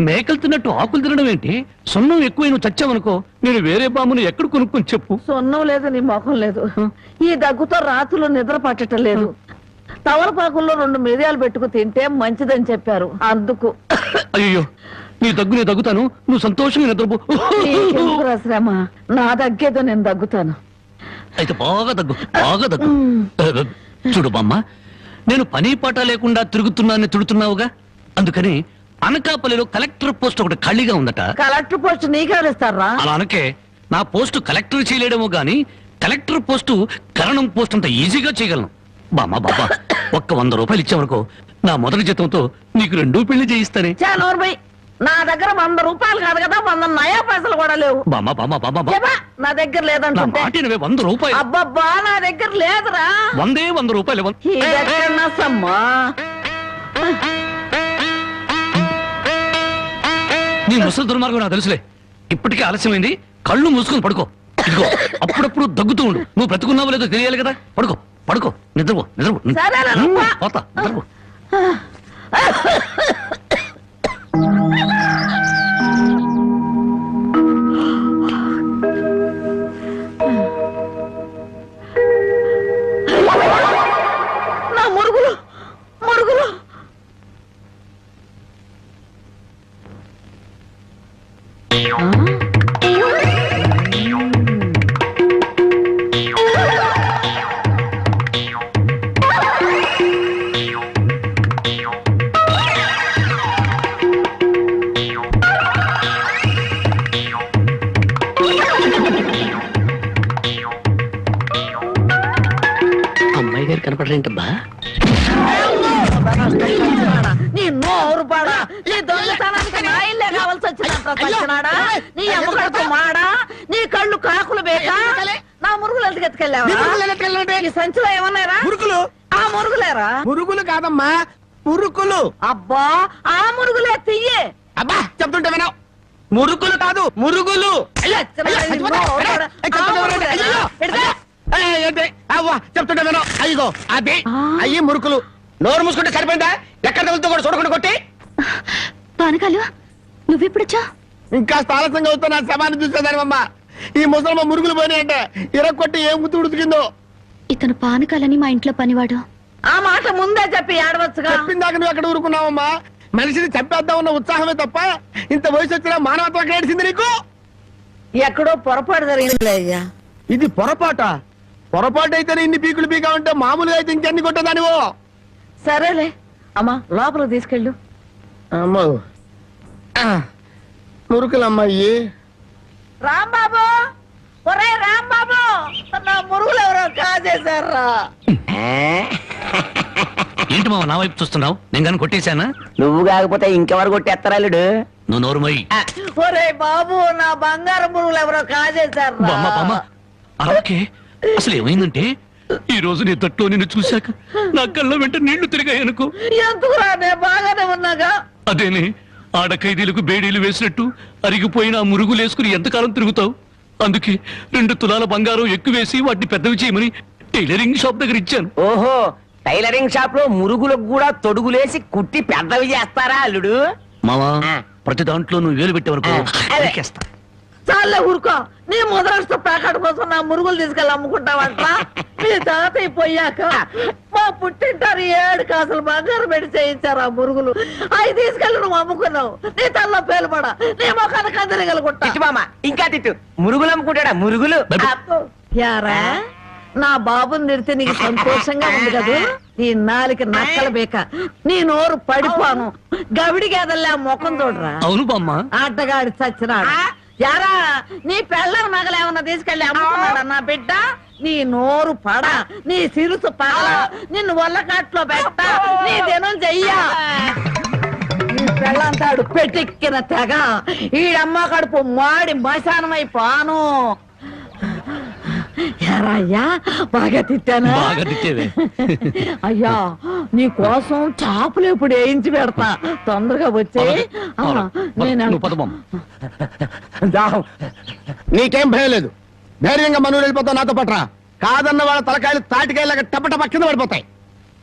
మేకలు తిన్నట్టు ఆకులు తినడం ఏంటి? సొన్నం ఎక్కువ నువ్వు చచ్చావనుకో, నేను వేరే బామును ఎక్కడ కొనుక్కొని చెప్పు. సొన్నం లేదు, నీ మొఖం లేదు. ఈ దగ్గుతో రాత్రులు నిద్ర పట్టడం లేదు. తవలపాకుల్లో 2 మిరియాలు పెట్టుకు తింటే మంచిదని చెప్పారు, అందుకు. అయ్యో, నీ దగ్గు నేను దగ్గుతాను, నువ్వు సంతోషంగా నిద్రపో. శ్రమ, నా దగ్గేదో నేను దగ్గుతాను. అయితే బాగా దగ్గు, బాగా దగ్గు. చూడు బామ్మ, నేను పని పాట లేకుండా తిరుగుతున్నానని తిడుతున్నావుగా, అందుకని అనకాపల్లిలో కలెక్టర్ పోస్ట్ ఒకటి ఖాళీగా ఉందట. కలెక్టర్ పోస్ట్ నీకెవరిస్తారా? అలా అనకే, నా పోస్టు కలెక్టర్ చేయలేడేమో గాని కలెక్టర్ పోస్టు కరణం పోస్ట్ అంత ఈజీగా చేయగలను. బామ్మ బాబా, ఒక్క 100 రూపాయలు ఇచ్చావనుకో, నా మొదటి జీతంతో నీకు 2 పెళ్లి చేయిస్తానే. నా దగ్గర 100 రూపాయలు కాదు కదా, 100 నయా పైసలు కూడా లేవు. బామ్మ బామ్మ బామ్మ, నా దగ్గర లేదంటే 100 రూపాయలు. అబ్బబ్బా, నా దగ్గర లేదురా. 100 రూపాయలు. నీ ముసలి దుర్మార్గం నాకు తెలుసులే. ఇప్పటికే ఆలస్యమైంది, కళ్ళు మూసుకొని పడుకో. ఇదిగో, అప్పుడప్పుడు దగ్గుతూ ఉండు. నువ్వు బ్రతుకున్నావో లేదో తెలియాలి కదా. పడుకో పడుకో, నిద్రపో నిద్రపో. పోతా, నిద్రపో. నా మురుగులు మురుగులు. అమ్మాయి గారు కనపడరేంటబ్బా? నీ నోరు పాడా, నీ దొంగతనానికి నా ఇల్లే కావాల్సి వచ్చినాడా? నీ అమ్మకడుపు మాడా, నీ కళ్ళు కాకులు బేకా, నా మురుగులు ఎందుకు ఎత్తుకెళ్ళావా? ఈ సంచిలో ఏమన్నారా? మురుగులు. ఆ మురుగులేరా? మురుగులు కాదమ్మా, మురుకులు. అబ్బా, ఆ మురుగులే తియ్యే. అబ్బా, చెప్తుంటే వినవు. మురుకులు కాదు, మురుగులు. చెప్తుంటే వినవు. అయ్యో అదే అయ్యి మురుకులు. నోరు మూసుకుంటే సరిపోయిందా? ఎక్కడ తగులుతూ కూడా చూడకుండా కొట్టి. పానకాలు, నువ్వెప్పుడొచ్చా? ఇంకా ఆలస్యంగా అవుతా నా శవాన్ని చూసేదానివమ్మా. ఈ ముసలమ్మ మురుగులు పోయినాయంటే ఇరక్కొట్టి ఏం గుర్తు ఉడికిందో. ఇతను పానకాలని మా ఇంట్లో పనివాడు. ఆ మాట ముందే చెప్పి ఏడవచ్చుగా. చెప్పిందాక నువ్వు ఎక్కడ ఊరుకున్నావమ్మా? మనిషిని చంపేద్దాం ఉన్న ఉత్సాహమే తప్ప ఇంత వయసు వచ్చినా మానవత్వం ఏడిసింది నీకు? ఎక్కడో పొరపాటు జరిగింది అయ్యా. ఇది పొరపాట? పొరపాటు అయితే ఇన్ని పీకులు పీకా ఉంటే మామూలుగా అయితే ఇంకెన్ని కొట్టదానివో. సరేలే అమ్మా, లోపల తీసుకెళ్ళు. అమ్మో, మురుకులమ్మాయి. రాంబాబు, ఒరే రాంబాబు, నా మురుగులు ఎవరో కాజేశారా? ఏంటి మావ నా వైపు చూస్తున్నావు? నేను కానీ కొట్టేశానా? నువ్వు కాకపోతే ఇంకెవరు కొట్టేస్తారాలుడు? నువ్వు నోరు మొయ్యి. ఒరే బాబు, నా బంగారు మురుగులు ఎవరో కాజేశారా? అలాగే అసలు ఏమైందంటే, ఈ రోజు నీ తట్లో నిన్ను చూశాక నా కళ్ళ వెంట నీళ్లు తిరిగాయనుకో. ఎందుకురా, నేను బాగానే ఉన్నాగా. అదేనే, ఆడ ఖైదీలకు బేడీలు వేసినట్టు అరిగిపోయిన ఆ మురుగులు వేసుకుని ఎంతకాలం తిరుగుతావు? అందుకే 2 తులాల బంగారం ఎక్కువేసి వాటిని పెద్దవి చేయమని టైలరింగ్ షాప్ దగ్గర ఇచ్చాను. ఓహో, టైలరింగ్ షాప్ లో మురుగులకు కూడా తొడుగులేసి కుట్టి పెద్దవి చేస్తారా అల్లుడు? మావా, ప్రతి దాంట్లో నువ్వు వేలు పెట్టేవరకు చాలే ఊరుకో. నీ ముద్రాష్ట్ర ప్యాకెట్ కోసం నా మురుగులు తీసుకెళ్ళి అమ్ముకుంటావంట. మీ తాతయ్య పోయాక మా పుట్టింటారు 7 కాసులు బంగారం పెట్టి చేయించారు ఆ మురుగులు. అవి తీసుకెళ్ళి నువ్వు అమ్ముకున్నావు. నీ తల్లో పేలుపడా, నీ మొఖాన్ని కందరగలుగుంటా. ఇంకా తిట్టు. మురుగులు అమ్ముకుంటాడా? మురుగులు యారా, నా బాబుని తిడితే నీకు సంతోషంగా ఉంది కదా? నీ నాలికి నక్కల బేక, నీ నోరు పడిపోను. గవిడి గేదల్లా ముఖం చూడరా. అవును బామ్మ. ఆటగాడి చచ్చినాడు. యారా, నీ పెళ్ళం నగలేమన్నా తీసుకెళ్ళి అమ్ముకున్నాడా నా బిడ్డ? నీ నోరు పడ, నీ సిరుసు పగల, నిన్ను వల్లకాట్లో పెట్ట, నీ దినం చెయ్యా. నీ పెళ్ళంతాడు పెట్టెక్కిన తెగ, ఈడమ్మ కడుపు మాడి మశానమైపోను. అయ్యా, బాగా తిట్టానా? బాగా తిట్టేవే. అయ్యా, నీ కోసం చాపులు ఇప్పుడు వేయించి పెడతా, తొందరగా వచ్చే. నేను నీకేం భయం లేదు, ధైర్యంగా మనూరు వెళ్ళిపోతావు నాతో పట్రా. కాదన్న వాళ్ళ తలకాయలు తాటికాయలాగా టపటప కింద పడిపోతాయి.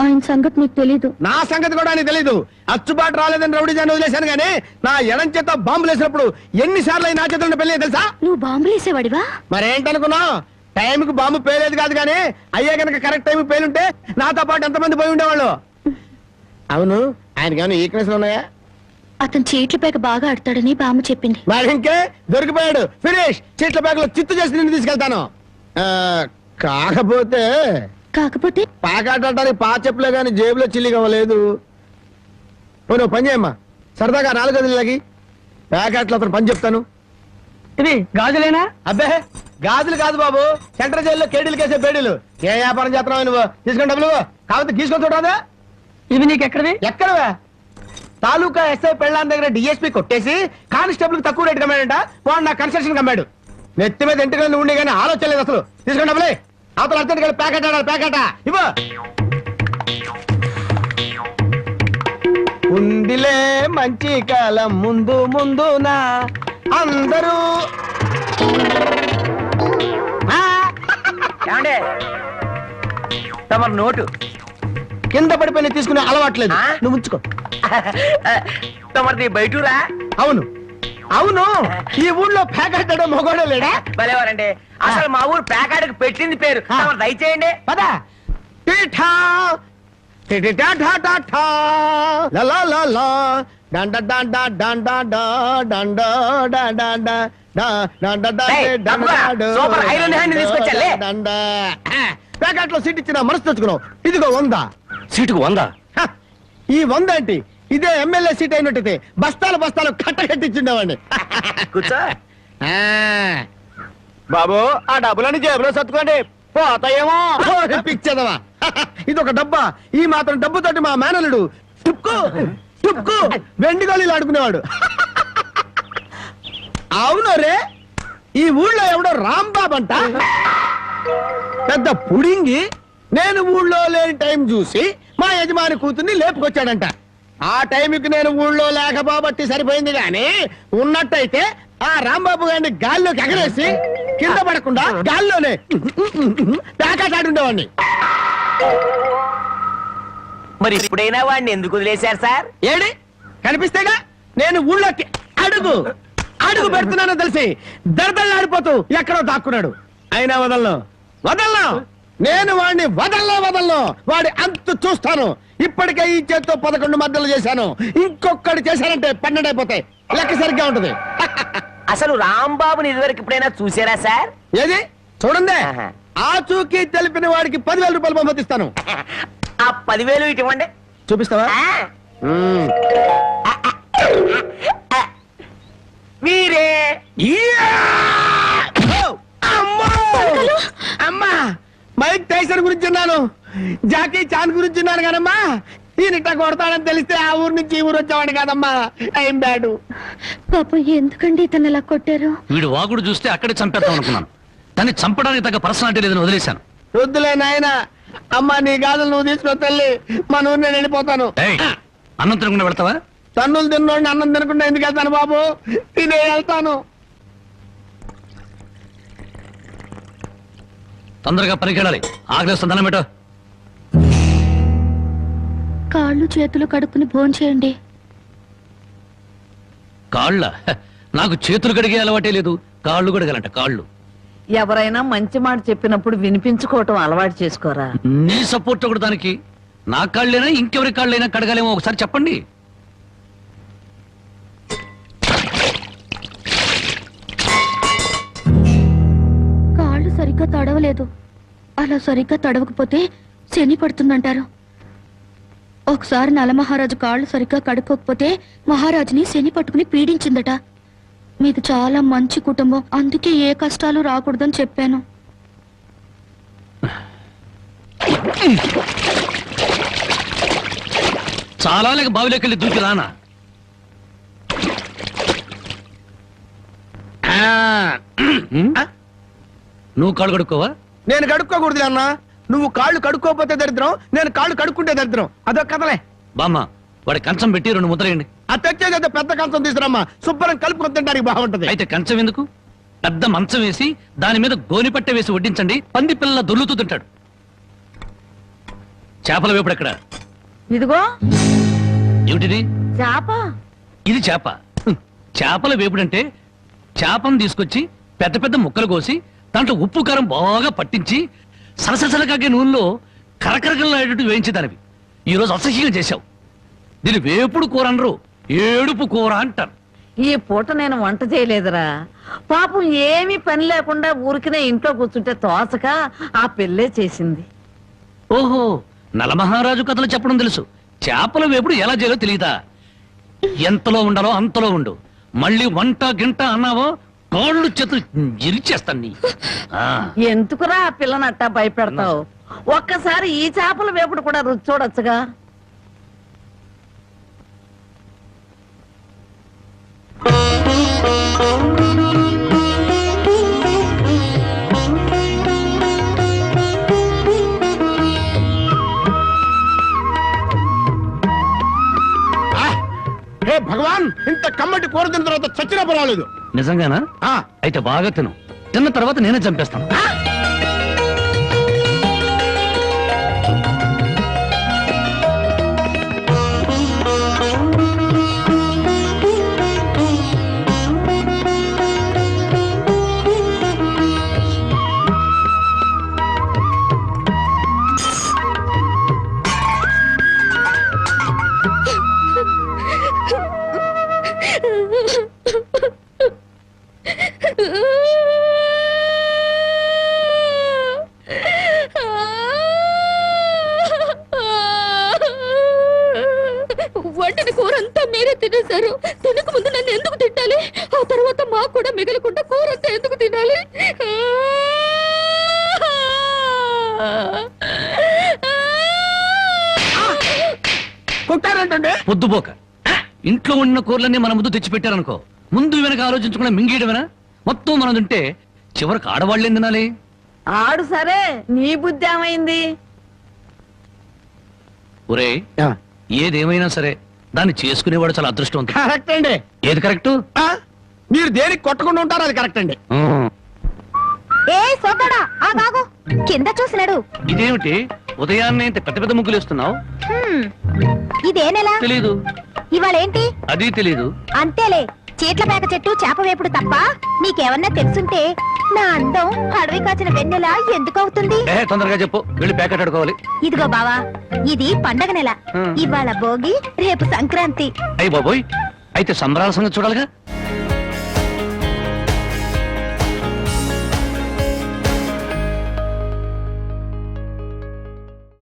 ఆయన సంగతి నీకు తెలీదు. నా సంగతి కూడా నీకు తెలీదు. అచ్చుబాటు రాలేదని రౌడీ జాన్ని వదిలేశాను గానీ నా ఎడం చేత బాంబులు వేసినప్పుడు ఎన్నిసార్లు నా చేతుల్లో పెళ్ళి తెలుసా? నువ్వు బాంబులు వేసేవాడివా? మరేంటనుకున్నావు? టైంకి బాంబు పేలేదు కాదు కానీ అయ్యే కనుక కరెక్ట్ టైం పేలుంటే నాతో పాటు ఎంతమంది పోయి ఉండేవాళ్ళు. అవును, ఆయనకి ఏమైనా ఈక్నెస్ ఉన్నాయా? అతను చీట్ల పేక బాగా ఆడతాడని బామ్మ చెప్పింది. మరి ఇంకే దొరికిపోయాడు. ఫినిష్. చీట్ల బ్యాగ్ లో చిత్తు చేసి నిన్ను తీసుకెళ్తాను. కాకపోతే కాకపోతే పాకాడటానికి చెప్పులే గాని జేబులో చిల్లి కావలేదు. నువ్వు పని చేయమ్మా, సరదాగా 4 గదులకి ప్యాకెట్లు అతను పని చెప్తాను. ఇది గాజులేనా? అబ్బే గాజులు కాదు బాబు, సెంట్రల్ జైల్లో కేడీలు కేసే బేడీలు. ఏ వ్యాపారం చేస్తున్నావు నువ్వు? తీసుకుని డబ్బులు కాకపోతే తీసుకొని చూడరాదా? ఇవి నీకు ఎక్కడవి? ఎక్కడవే? తాలూకా ఎస్ఐ పెళ్ళాన్ దగ్గర డిఎస్పీ కొట్టేసి కానిస్టేబుల్ తక్కువ రేటు కమ్మాడంట. వాడు నా కన్స్ట్రక్షన్ కమ్మాడు. నెత్తి మీద ఇంటికి ఉండి కానీ ఆలోచన లేదు అసలు. తీసుకుని డబ్బులే. అవతల అర్జెంట్ గా ప్యాకెట్ ఆడాలి. ప్యాకెట్ ఇవ్వ. ఉందిలే మంచి కాలం ముందు ముందునా అందరూ. ఏమండే తమరు నోటు కింద పడిపోయిన తీసుకునే అలవాట్లేదు. నువ్వు ఉంచుకో. తమరిది బయటూరా? అవును అవును, ఈ ఊళ్ళో ప్యాకెట్ ఆడే మొగోడే లేడా? భలేవారండి. అసలు మా ఊరు ప్యాకాడికి పెట్టింది పేరు. తమరు దయచేయండి. పద. టీఠా టిటిటా ఠా ఠా ఠా లా లా లా లా డండ డండ డండ డా డండ డండ డా డా డండ డా ఏయ్, తప్పుగా. సూపర్ ఐరన్ హ్యాండ్ తీసుకొచ్చాలే. డండ. ప్యాకెట్ లో సీట్ ఇచ్చిన మనసు తెచ్చుకున్నావు. ఇదిగో 100. సీటుకు 100. హ, ఈ 100 ఏంటి? ఇదే ఎమ్మెల్యే సీట్ అయినట్టయితే బస్తాలు బస్తాలు కట్టగట్టించుండేవాడిని. కూర్చో. బాబు ఆ డబ్బులని జేబులో సర్దుకోండి, పోతాయేమో. పిచ్చదవా, ఇది ఒక డబ్బా. ఈ మాత్రం డబ్బుతోటి మా మేనలుడు టుక్కు టుక్కు వెండి గోళీలు ఆడుకునేవాడు. అవును రే, ఈ ఊళ్ళో ఎవడో రాంబాబు అంట పెద్ద పుడింగి. నేను ఊళ్ళో లేని టైం చూసి మా యజమాని కూతుర్ని లేపుకొచ్చాడంట. ఆ టైంకి నేను ఊళ్ళో లేకపోబట్టి సరిపోయింది గాని ఉన్నట్టయితే ఆ రాంబాబు గారిని గాల్లోకి ఎగరేసి కింద పడకుండా గాల్లోనే ప్యాకెట్ ఆడుండేవాడిని. మరి ఇప్పుడైనా వాడిని ఎందుకు వదిలేశారు సార్? ఏడి కనిపిస్తేగా నేను ఊళ్ళోకి అడుగు అడుగు పెడుతున్నానో తెలిసి దర్దల్లాడిపోతూ ఎక్కడో దాక్కున్నాడు. అయినా వదలను. నేను వాడిని వదలను. వాడి అంతు చూస్తాను. ఇప్పటికే ఈ చేత్తో 11 మద్దలు చేశాను. ఇంకొకటి చేశానంటే 12 అయిపోతాయి. లెక్క సరిగ్గా ఉంటది. అసలు రాంబాబుని ఇదివరకు ఎప్పుడైనా చూసారా సార్? ఏది చూడండి. ఆహా. ఆ చూకి తెలిపిన వాడికి 10,000 రూపాయలు పంపిస్తాను. ఆ 10,000 ఇటు ఇవ్వండి. చూపిస్తావా? మీరే అమ్మా, మైక్ టైసన్ గురించి విన్నాను, జాకీ చాన్ గురించి విన్నాను కానమ్మా, ఈయనిట్ట కొడతాడని తెలిస్తే ఆ ఊరు నుంచి ఈ ఊరు వచ్చేవాడు కాదమ్మా. ఏం బ్యాడు. పాపం ఎందుకండి ఇతను ఇలా కొట్టారు? వీడు వాగుడు చూస్తే అక్కడే చంపేద్దాం అనుకున్నాను. దాన్ని చంపడానికి తగ్గ పర్సనాలిటీ లేదని వదిలేశాను. వద్దులే నాయన. అమ్మా నీ గాజులు నువ్వు తీసుకున్న తల్లి, మన ఊరు నేను వెళ్ళిపోతాను. ఏయ్, అన్నం తినకుండా వెళ్తావా? తన్నులు తిన్నోడిని అన్నం తినకుండా ఎందుకు వెళ్తాను బాబు? తినే వెళ్తాను. తొందరగా పనికి వెళ్ళాలి. ఆకలిస్తుంది, అన్నం పెట్టు. కాళ్ళు చేతులు కడుక్కుని భోంచేయండి. కాళ్ళ నాకు చేతులు కడిగే అలవాటే లేదు, కాళ్ళు కడగాలంట. కాళ్ళు ఎవరైనా మంచి మాట చెప్పినప్పుడు వినిపించుకోవటం అలవాటు చేసుకోరా. నీ సపోర్ట్ ఒకటి దానికి. నా కాళ్ళైనా ఇంకెవరి కాళ్ళైనా కడగాలేమో ఒకసారి చెప్పండి. కాళ్ళు సరిగ్గా తడవలేదు. అలా సరిగ్గా తడవకపోతే శని పడుతుందంటారు. ఒకసారి నలమహారాజు కాళ్ళు సరిగ్గా కడుక్కోకపోతే మహారాజుని శని పట్టుకుని పీడించిందట. మీది చాలా మంచి కుటుంబం, అందుకే ఏ కష్టాలు రాకూడదని చెప్పాను. చాలా లేక బావిలోకి వెళ్ళి దూకి రానా? నువ్వు కాళ్ళు కడుక్కోవా? నేను కడుక్కోకూడదు అన్నా. నువ్వు కాళ్ళు కడుక్కోపోతే దరిద్రం, నేను కాళ్ళు కడుక్కుంటే దరిద్రం. అదొక కథలే. బామ్మ, వాడి కంచం పెట్టి 2 ముద్రేయండి. ఆ తెచ్చేదైతే పెద్ద కంచం తీసుకురమ్మా, శుభ్రం కలుపుకొని తినడానికి బాగుంటది. అయితే కంచం ఎందుకు? పెద్ద మంచం వేసి దాని మీద గోనిపట్టె వేసి వడ్డించండి, పంది పిల్ల దొర్లుతూ తింటాడు. చేపల వేపుడు ఎక్కడ? ఇదిగో ఏమిటిది? చేప. ఇది చేప. చేపల వేపుడంటే చేపను తీసుకొచ్చి పెద్ద పెద్ద ముక్కలు కోసి దాంట్లో ఉప్పు కారం బాగా పట్టించి సలసలకాగే నూనెలో కరకరకలాడేటట్టు వేయించేదానివి. ఈ రోజు అసహ్యంగా చేశావు. దీని వేపుడు కూర అనరు, ఏడుపు కూర అంటారు. ఈ పూట నేను వంట చేయలేదురా. పాపం ఏమీ పని లేకుండా ఊరికినే ఇంట్లో కూర్చుంటే తోసక ఆ పెళ్ళే చేసింది. ఓహో, నలమహారాజు కథలు చెప్పడం తెలుసు, చేపల వేపుడు ఎలా చేయాలో తెలియదా? ఎంతలో ఉండాలో అంతలో ఉండు. మళ్ళీ వంట గింట అన్నావో కాళ్ళు చేతులు ఇరిచేస్తాను నీ. ఆ, ఎందుకురా ఆ పిల్లనట్టా భయపెడతావు? ఒక్కసారి ఈ చేపల వేపుడు కూడా రుచి చూడొచ్చుగా. హే భగవాన్, ఇంత కమ్మటి కూర తిన్న తర్వాత చచ్చినా పర్వాలేదు. నిజంగానా? ఆ, అయితే బాగా తిను. తిన్న తర్వాత నేనే చంపేస్తాను. వంటిన కూర అంతా మీరే తినేశారు. తినక ముందు నన్ను ఎందుకు తిట్టాలి? ఆ తర్వాత మాకు కూడా మిగలకుండా కూర అంతా ఎందుకు తినాలి? కొట్టారంటే పొద్దుపోక ఇంట్లో ఉన్న కూరలన్నీ మన ముందు తెచ్చి పెట్టారనుకో, ముందు వెనక ఆలోచించకుండా మింగేయడమేనా? మొత్తం మనం తింటే చివరికి ఆడవాళ్ళేం తినాలి? ఆడు సరే, నీ బుద్ధి ఏమైంది? ఒరే, ఏదేమైనా సరే దాన్ని చేసుకునేవాడు చాలా అదృష్టవంతుడు. కరెక్ట్ అండి. ఏది కరెక్ట్? ఆ, మీరు దేనికి కొట్టకుండా ఉంటారు, అది కరెక్ట్ అండి. ఏ సోదడా ఆగాగు, కింద చూసినాడు. ఇదేమిటి ఉదయాన్నే ఇంత పెద్ద పెద్ద ముగ్గులు వేస్తున్నావు? ఇదే నెల? తెలీదు. ఇవాళ ఏంటి? అది తెలీదు. అంతేలే, చీట్ల పేక చెట్టు చేప వేపుడు తప్ప నీకేమన్నా తెలుసుంటే నా అందం అడవి కాచిన వెన్నెల ఎందుకు అవుతుంది? తొందరగా చెప్పు, వెళ్ళి ప్యాకెట్ అడుకోవాలి. ఇదిగో బావా, ఇది పండగ నెల. ఇవాళ భోగి, రేపు సంక్రాంతి. అయ్యి బాబోయ్, అయితే సంబరాల సంగతి చూడాలిగా.